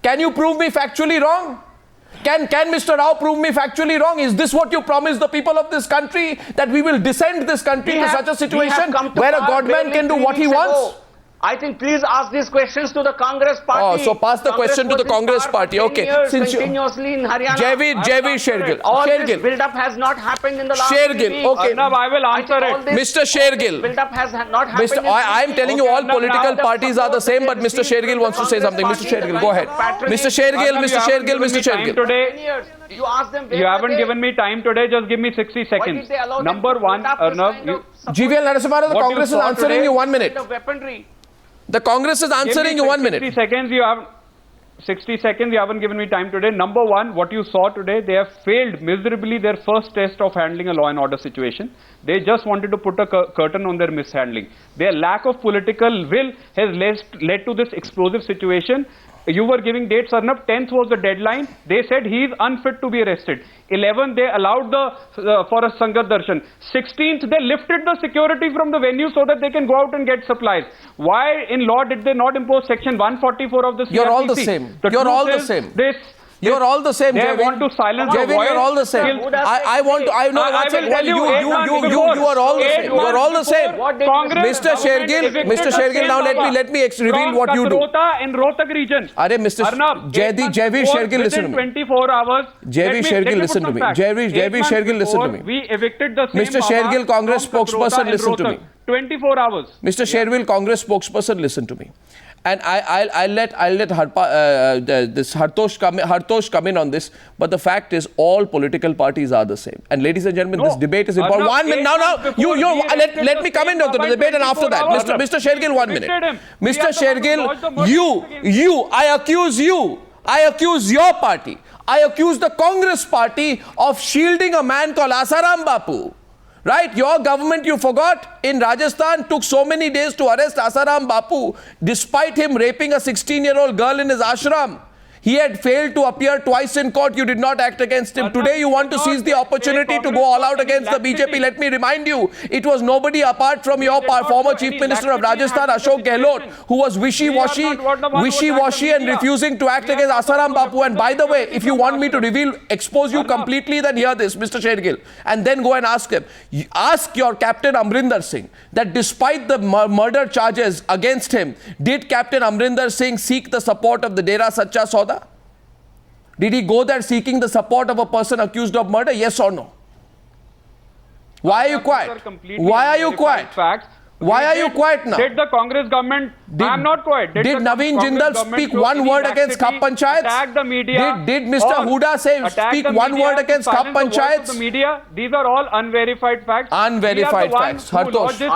Can you prove me factually wrong? Can Mr. Rao prove me factually wrong? Is this what you promised the people of this country, that we will descend this country to such a situation where a godman can do what he wants? I think please ask these questions to the Congress party. Oh, so pass the question to the Congress party. Okay. Since continuously in Haryana. Javid Shergill. All this build-up has not happened in the last 3 weeks. Okay. Arnab, I will answer it. Mr. Shergill. Build-up has not happened. I am telling you all political parties are the same, but Mr. Shergill wants to say something. Mr. Shergill, go ahead. Mr. Shergill. Today, you ask them. You haven't given me time today. Just give me 60 seconds. Number one, Arnab, GVL Narasimha, the Congress is answering you 1 minute. The Congress is answering you 1 minute. 60 seconds, you haven't given me time today. Number one, what you saw today, they have failed miserably their first test of handling a law and order situation. They just wanted to put a curtain on their mishandling. Their lack of political will has led to this explosive situation. You were giving dates, Arnab. 10th was the deadline. They said he is unfit to be arrested. 11th, they allowed for a Sangat Darshan. 16th, they lifted the security from the venue so that they can go out and get supplies. Why in law did they not impose section 144 of the CRPC? You're all the same. You're all the same. You're all the same, They want to silence the voice. You're all the same. You are all the same. You're all the same. Mr. Shergill, now let me reveal what you do. In Rohtak region. Mr. Javid Shergill, listen to me. 24 hours. Javid Shergill, listen to me. Javid Shergill, listen to me. We evicted the same Mr. Shergill, Congress spokesperson, listen to me. 24 hours. Mr. Shergill, Congress spokesperson, listen to me. And I'll let this Hartosh come in on this. But the fact is, all political parties are the same. And ladies and gentlemen, this debate is important. 1 minute. Now, let me come in on the debate, and after that, Mr. Shergill, 1 minute. Mr. Shergill, I accuse your party. I accuse the Congress party of shielding a man called Asaram Bapu. Right? Your government, you forgot, in Rajasthan took so many days to arrest Asaram Bapu despite him raping a 16-year-old girl in his ashram. He had failed to appear twice in court. You did not act against him. Today you want to seize the opportunity to go all out against the BJP. Let me remind you, it was nobody apart from your former Chief Minister of Rajasthan, Ashok Gehlot, who was wishy-washy and refusing to act against Asaram Bapu. And by the way, if you want me to expose you completely, then hear this, Mr. Shergill, and then go and ask him. Ask your Captain Amrinder Singh that despite the murder charges against him, did Captain Amrinder Singh seek the support of the Dera Sacha Sauda? Did he go there seeking the support of a person accused of murder? Yes or no? Why are you quiet? Why are you quiet? Why are you quiet now? Did the Congress government... I am not quiet. Did Naveen Jindal speak one word against Khap Panchayats? Attack the media. Did Mr. Huda speak one word against Khap Panchayats? The media. These are all unverified facts. Unverified facts. Hartosh. We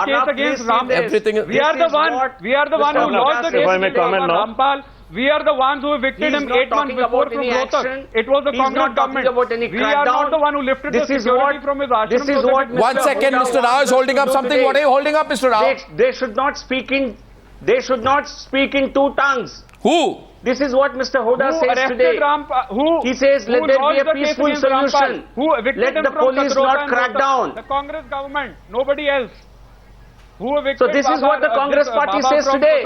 are the one who lost the case against Rampal. We are the ones who evicted him 8 months before from Rohtak. It was the Congress government. We are not the one who lifted the security from his ashram. 1 second, Mr. Rao is holding up something. What are you holding up, Mr. Rao? They should not speak in two tongues. Who? This is what Mr. Huda says today. He says, let there be a peaceful solution. Let the police not crack down. The Congress government, nobody else. Who evicted So this is what the Congress party says today.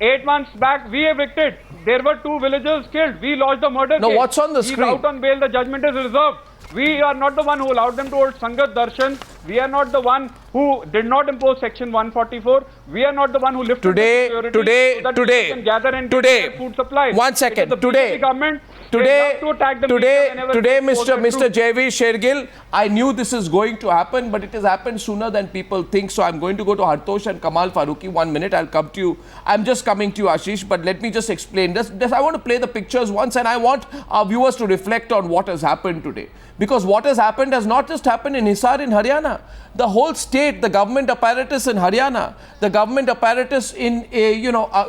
8 months back, we evicted. There were 2 villagers killed. We lodged the murder case. No, what's on the He's screen? out on bail. The judgment is reserved. We are not the one who allowed them to hold Sangat Darshan. We are not the one who did not impose Section 144. We are not the one who lifted the security so that we can gather and get food supplies. 1 second. Today, Mr. Javid Shergill, I knew this is going to happen, but it has happened sooner than people think. So I'm going to go to Hartosh and Kamal Farooqi. 1 minute, I'll come to you. I'm just coming to you, Ashish, but let me just explain this. I want to play the pictures once, and I want our viewers to reflect on what has happened today. Because what has happened has not just happened in Hisar in Haryana. The whole state, the government apparatus in Haryana, the government apparatus in,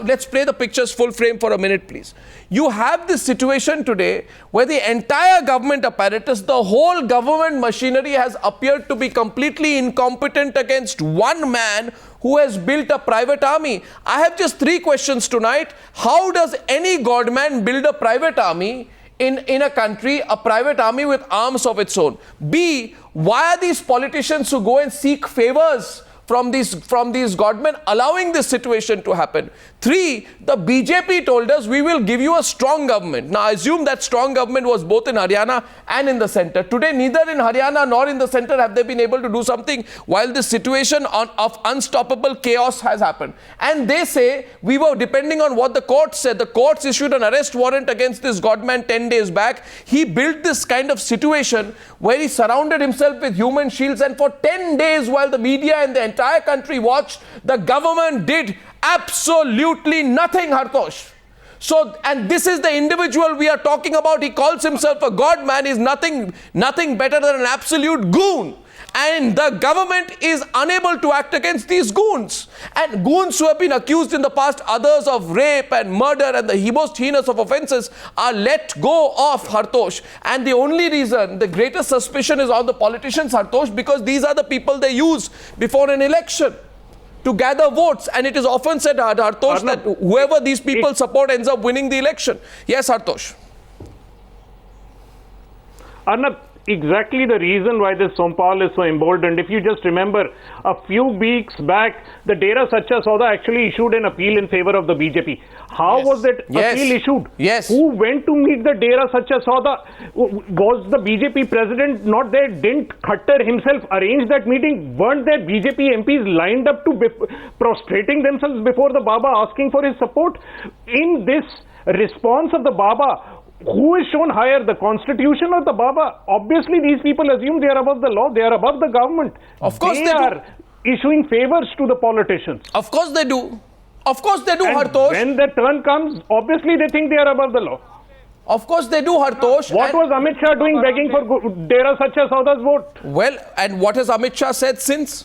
let's play the pictures full frame for a minute, please. You have this situation today where the entire government apparatus, the whole government machinery has appeared to be completely incompetent against one man who has built a private army. I have just 3 questions tonight. How does any godman build a private army in a country, a private army with arms of its own? B, why are these politicians who go and seek favors from these godmen allowing this situation to happen? 3, the BJP told us we will give you a strong government. Now, I assume that strong government was both in Haryana and in the center. Today, neither in Haryana nor in the center have they been able to do something while this situation of unstoppable chaos has happened. And they say we were depending on what the court said. The courts issued an arrest warrant against this godman 10 days back. He built this kind of situation where he surrounded himself with human shields, and for 10 days while the media and the entire country watched, the government did absolutely nothing, Hartosh. So, and this is the individual we are talking about. He calls himself a god man. He's nothing better than an absolute goon. And the government is unable to act against these goons. And goons who have been accused in the past, others of rape and murder and the most heinous of offences, are let go of, Hartosh. And the only reason, the greatest suspicion is on the politicians, Hartosh, because these are the people they use before an election to gather votes. And it is often said, Hartosh, that whoever these people support ends up winning the election. Yes, Hartosh. Arnab, exactly the reason why this Sompal is so emboldened. If you just remember, a few weeks back, the Dera Sacha Sauda actually issued an appeal in favor of the BJP. How was that appeal issued? Yes. Who went to meet the Dera Sacha Sauda? Was the BJP president not there? Didn't Khattar himself arrange that meeting? Weren't there BJP MPs lined up to prostrating themselves before the Baba asking for his support? In this response of the Baba, who is shown higher, the constitution or the Baba? Obviously, these people assume they are above the law, they are above the government. Of course they are issuing favors to the politicians. Of course they do. Of course they do, And Hartosh. when the turn comes, obviously they think they are above the law. Of course they do, Hartosh. What was Amit Shah doing begging for Dera Sacha Sauda's vote? Well, and what has Amit Shah said since?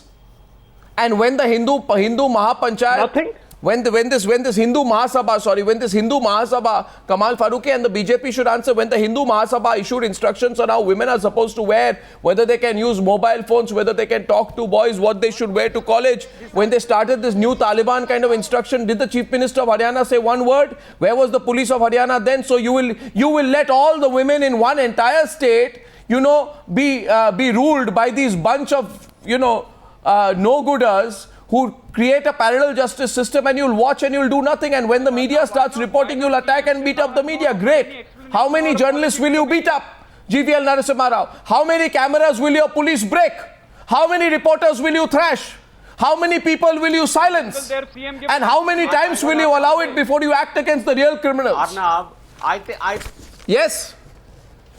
And when the Hindu Mahapanchayat... Nothing. When this Hindu Mahasabha, Kamal Farooqi and the BJP should answer, when the Hindu Mahasabha issued instructions on how women are supposed to wear, whether they can use mobile phones, whether they can talk to boys, what they should wear to college, when they started this new Taliban kind of instruction, did the Chief Minister of Haryana say one word? Where was the police of Haryana then? So you will let all the women in one entire state, be ruled by these bunch of, no-gooders who create a parallel justice system, and you'll watch and you'll do nothing. And when the media starts reporting, you'll attack and beat up the media. Great. How many journalists will you beat up? GVL Narasimha Rao. How many cameras will your police break? How many reporters will you thrash? How many people will you silence? And how many times will you allow it before you act against the real criminals? Arnab, Yes.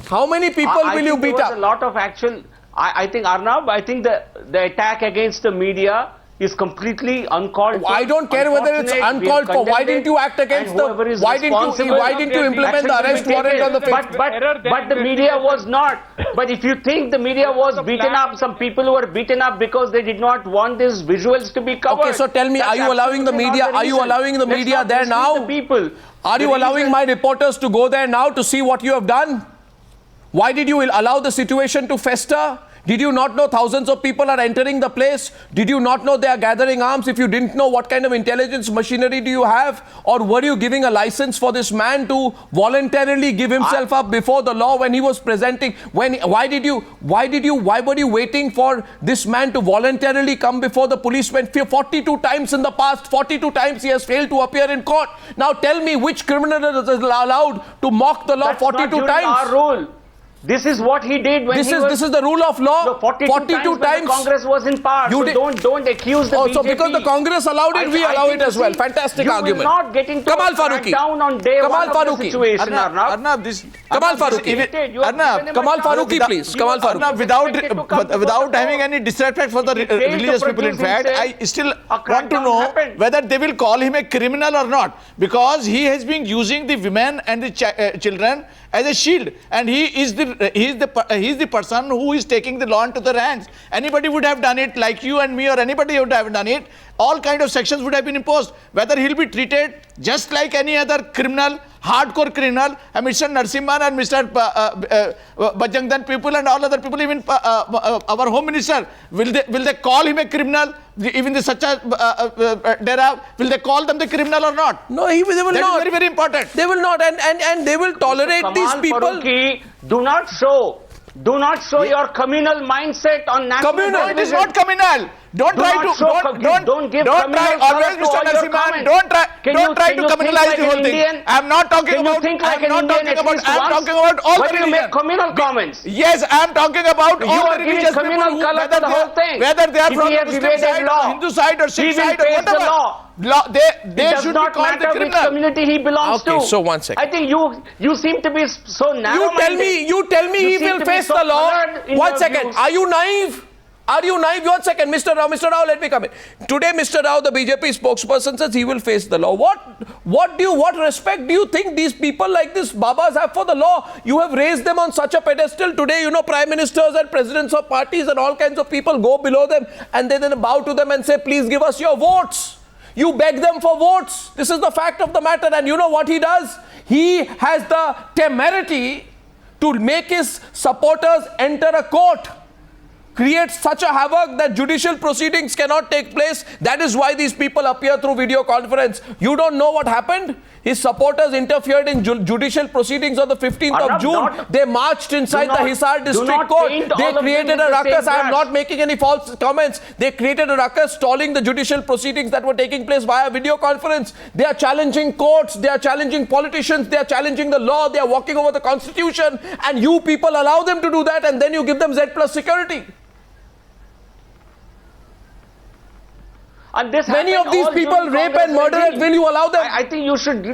How many people will you beat there up? was a lot of action. I think, Arnab, the attack against the media is completely uncalled for. I don't care whether it's uncalled for. Why didn't you act against the... Why didn't you implement the arrest warrant on the... But the media was not. But if you think the media was beaten up, some people who were beaten up because they did not want these visuals to be covered. Okay, so tell me, are you allowing the media? Are you allowing the media there now? Are you allowing my reporters to go there now to see what you have done? Why did you allow the situation to fester? Did you not know thousands of people are entering the place? Did you not know they are gathering arms? If you didn't know, what kind of intelligence machinery do you have? Or were you giving a license for this man to voluntarily give himself up before the law when he was presenting? Why were you waiting for this man to voluntarily come before the policeman? 42 times in the past, 42 times he has failed to appear in court. Now tell me which criminal is allowed to mock the law 42 times? Our rule. This is what he did when this is the rule of law. No, 42 times Congress was in power. So don't accuse the BJP. So because the Congress allowed it, we allow it as well. Fantastic argument. You will not getting to Kamal Farooqi down on day one of the situation, Arnab, Kamal Farooqi. Kamal Farooqi, please. Kamal Farooqi. Without having any disrespect for the religious people, in fact, I still want to know whether they will call him a criminal or not, because he has been using the women and the children as a shield, and he is the he's the person who is taking the law into their hands. Anybody would have done it, like you and me, or anybody would have done it. All kind of sections would have been imposed. Whether he'll be treated just like any other criminal, hardcore criminal, Mr. Narasimhan and Mr. Bajrang people and all other people, even our Home Minister, will they call him a criminal? Even the Sacha Dera, will they call them the criminal or not? No, they will that not. Is very, very important. They will not, and they will tolerate these people. Farooqi, do not show your communal mindset on national Communal, it is television. not communal. Don't Do try not to show don't give try communal always, color to Mr. all your Narasimhan. comments. Don't try to communalize the whole thing. I am not talking Can you about. think like I am an not Indian talking at about. least I am once? talking about all When the you religions. make communal comments. Yes, I am talking about You all are the giving religious communal people, color to the whole thing. whether they are If from we the have Muslim debated side, law, or Hindu side, or we Sikh will side, or face the whatever. law. They It does should be not called the matter which criminal. community he belongs to. Okay, so one second. I think you seem to be so narrow-minded. You tell me he seem will to be face so the law. colored in One your second. views. Are you naive? Are you naive? One second, Mr. Rao, let me come in. Today, Mr. Rao, the BJP spokesperson, says he will face the law. What respect do you think these people like this Babas have for the law? You have raised them on such a pedestal. Today, prime ministers and presidents of parties and all kinds of people go below them and they then bow to them and say, please give us your votes. You beg them for votes. This is the fact of the matter. And you know what he does? He has the temerity to make his supporters enter a court, create such a havoc that judicial proceedings cannot take place. That is why these people appear through video conference. You don't know what happened? His supporters interfered in judicial proceedings on the 15th of June. They marched inside the Hisar district court. They created a ruckus. I am not making any false comments. They created a ruckus stalling the judicial proceedings that were taking place via video conference. They are challenging courts. They are challenging politicians. They are challenging the law. They are walking over the constitution. And you people allow them to do that, and then you give them Z+ security. And this Many of happened these all people during rape Congress and murder. regime. Will you allow them? I think you should be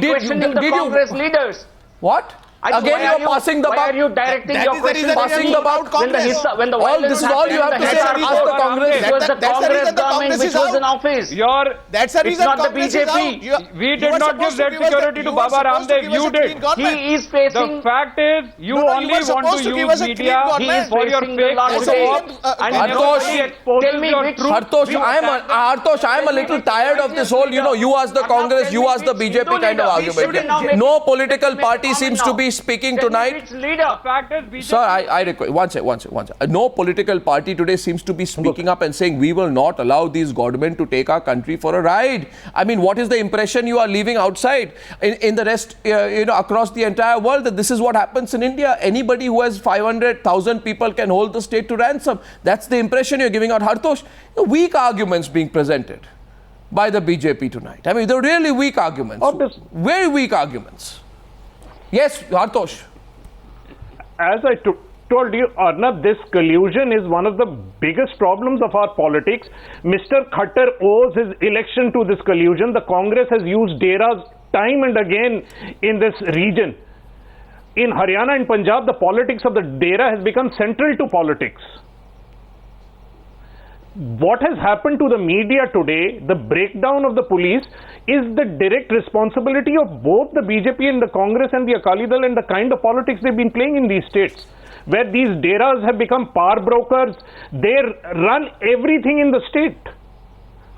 questioning the Congress leaders. What? Why Again, you are passing the buck. Why are you directing That your is the question? reason Passing the buck. When the All violence this is all you have happened, to the say. Hisar Ask the court, Congress. It was the That's the Congress reason the government Congress which is was in out. office. That's the reason not the Congress is BJP. out. We did not give Z security to Baba Ramdev. You did. He is facing. The fact is, you No, you only were want supposed to to give use us a clean media government. for your He is facing fake the law today. photographs. And Hartosh, nobody exposes tell me your which- truth. Hartosh, I am a little tired of this whole, you ask the Congress, you ask the BJP kind of argument. No political party seems to be speaking tonight. The fact is, BJP. Sir, I request, one second. No political party today seems to be speaking up and saying we will not allow these government to take our country for a ride. I mean, what is the impression you are leaving outside in the rest, across the entire world, that this is what happens in India? Anybody who has 500,000 people can hold the state to ransom. That's the impression you're giving out. Hartosh, weak arguments being presented by the BJP tonight. I mean, they're really weak arguments. Very weak arguments. Yes, Hartosh. As I told you, Arnab, this collusion is one of the biggest problems of our politics. Mr. Khattar owes his election to this collusion. The Congress has used Deras time and again in this region. In Haryana and Punjab, the politics of the Dera has become central to politics. What has happened to the media today, the breakdown of the police, is the direct responsibility of both the BJP and the Congress and the Akali Dal and the kind of politics they've been playing in these states, where these Deras have become power brokers. They run everything in the state,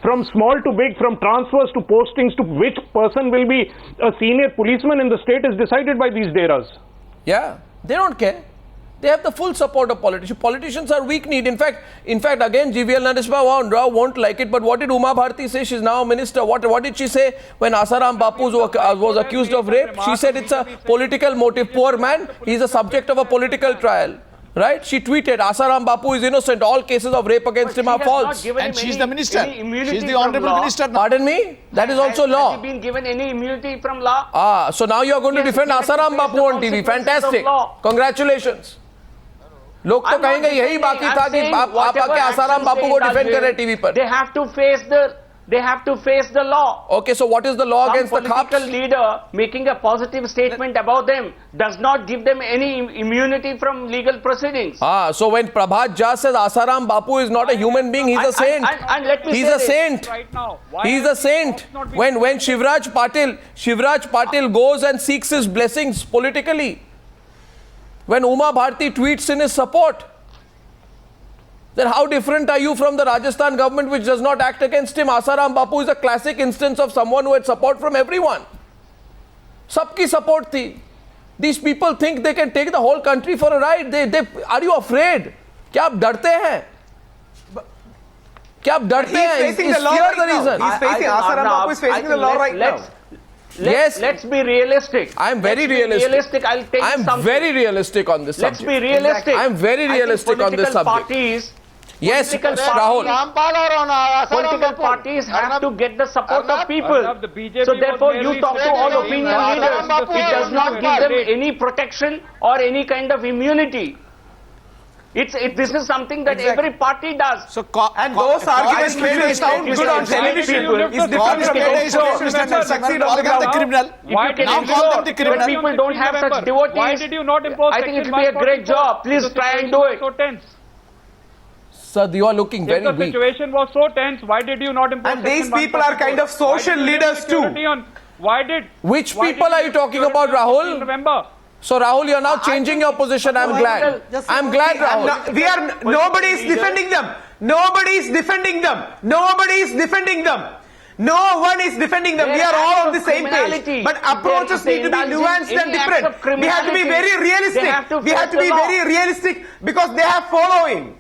from small to big, from transfers to postings to which person will be a senior policeman in the state is decided by these Deras. Yeah, they don't care. They have the full support of politicians. Politicians are weak-kneed. In fact, again, GVL Narasimha Rao won't like it. But what did Uma Bharti say? She's now a minister. What did she say when Asaram Bapu was accused of rape? She said it's a political motive. Poor man, he's a subject of a political trial. Right? She tweeted, Asaram Bapu is innocent. All cases of rape against him are false. And she's the minister. She's the honorable minister now. Pardon me? That is also law. Has he been given any immunity from law? So now you are going to defend Asaram Bapu on TV. Fantastic. Congratulations. लोग तो कहेंगे यही बाकी था कि आप आके आसाराम बापू को डिफेंड कर रहे टीवी पर. They have to face the law. Okay, so what is the law against the cops? Some political leader making a positive statement about them does not give them any immunity from legal proceedings. So when Prabhat Jha says Asaram Bapu is not a human being, he's a saint. And let me He's say a saint. Right now, He's a saint. When Shivraj Patil goes and seeks his blessings politically. when Uma Bharti tweets in his support. Then how different are you from the Rajasthan government which does not act against him? Asaram Bapu is a classic instance of someone who had support from everyone. Sabki support thi. These people think they can take the whole country for a ride. Are you afraid? क्या आप डरते हैं? क्या आप डरते हैं? He's facing the law right now. He's facing, Asaram Bapu is facing the law right now. Yes. Let's be realistic. I am very realistic. I'll tell you I am something. very realistic on this Let's subject. be realistic. I am very realistic on this subject. Yes, Rahul. Political parties have to get the support of people. The BJP So therefore was you merely talk to all opinion leaders. It does not give them any protection or any kind of immunity. This is something that every party does. So, And those arguments which will sound good on television is different from those which can succeed on the call them the ground. criminal. Why did Now you call them the When criminal. people don't have such devotees, Why did you not impose I think it section will be a great 144? job. Please The try and situation do was it. So tense. Sir, you are looking If very the weak. situation was so tense, why did you not impose And these section people are kind of 144? Why social did you give leaders too. security on- Why did? Which why people did are you you give talking security about, on Rahul? 16 November? So Rahul, you are now changing your position. I'm glad. I'm glad, Rahul. Nobody is defending them. Nobody is defending them. Nobody is defending them. No one is defending them. We are all on the same page. But approaches need to be nuanced and different. We have to be very realistic. We have to be very realistic because they have following.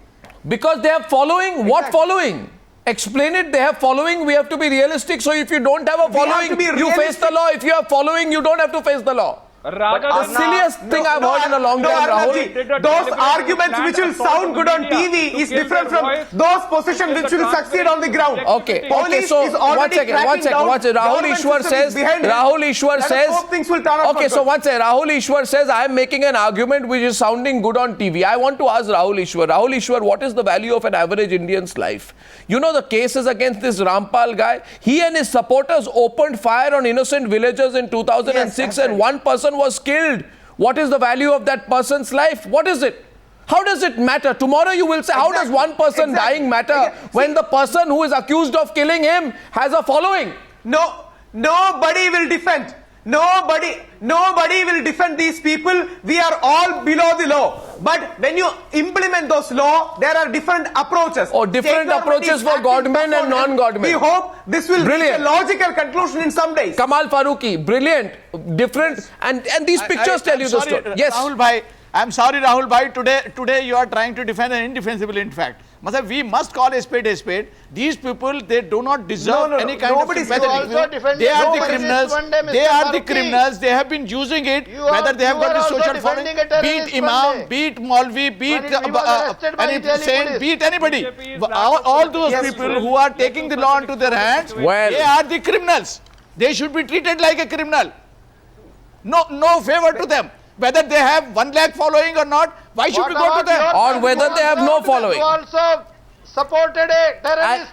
Because they have following? What following? Explain it. They have following. We have to be realistic. So if you don't have a We have following, to be you face realistic. the law. If you have following, you don't have to face the law. Rather The than silliest thing I've heard in a long time, Arnabji, Rahul. those arguments which will sound good on TV is different from those positions which will succeed on the ground. Okay, Police so is already one cracking second. down. Rahul Government Ishwar system says, is behind it. Rahul Ishwar Let us says, hope things will turn out okay, for so good. one second. Rahul Ishwar says, I am making an argument which is sounding good on TV. I want to ask Rahul Ishwar, what is the value of an average Indian's life? You know the cases against this Rampal guy? He and his supporters opened fire on innocent villagers in 2006 and one person was killed. What is the value of that person's life? What is it? How does it matter? Tomorrow you will say, how does one person dying matter when the person who is accused of killing him has a following? No, nobody will defend. Nobody will defend these people. We are all below the law. But when you implement those laws, there are different approaches. Oh, different State government approaches is for acting godmen and upon non-godmen. We hope this will reach Brilliant. a logical conclusion in some days. Kamal Farooqi, brilliant, different, and these pictures tell you the sorry, story. Yes. Rahul Bhai, I'm sorry, Rahul Bhai. Today you are trying to defend an indefensible. In fact, we must call a spade a spade. These people, they do not deserve No, any kind of nobody's sympathy. also defending They are the terrorists criminals. one day, They Mr. are the Farooqi. criminals. They have been using it. Whether they have you got are the also social following, defending a terrorist beat one Imam, day. beat Maulvi, beat When he was arrested by any Delhi saint, police. beat anybody. BJP is All those Yes, people who are taking the law into their hands, Well. they are the criminals. They should be treated like a criminal. No favor to them. Whether they have 1 lakh following or not, why should we go to them? Or whether they have no following. You also supported a terrorist.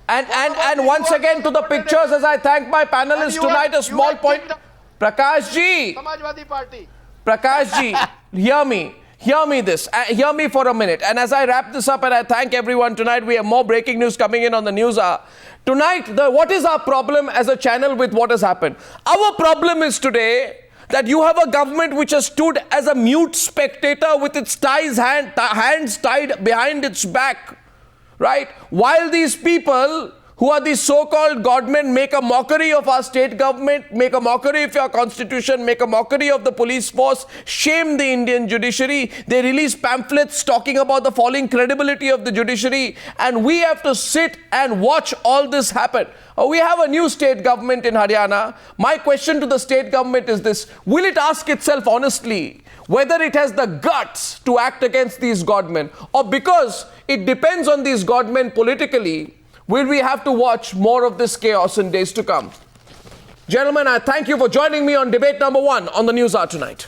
And once again to the pictures as I thank my panelists you tonight, are- a small you are point. kicked- Prakash ji, Samajwadi Party. Prakash ji, hear me. Hear me for a minute. And as I wrap this up and I thank everyone tonight, we have more breaking news coming in on the news hour. Tonight, what is our problem as a channel with what has happened? Our problem is today that you have a government which has stood as a mute spectator with its hands tied behind its back, right? While these people who are these so-called godmen make a mockery of our state government, make a mockery of your constitution, make a mockery of the police force, shame the Indian judiciary. They release pamphlets talking about the falling credibility of the judiciary, and we have to sit and watch all this happen. We have a new state government in Haryana. My question to the state government is this: will it ask itself honestly whether it has the guts to act against these godmen, or because it depends on these godmen politically, will we have to watch more of this chaos in days to come? Gentlemen, I thank you for joining me on debate number 1 on the News Hour tonight.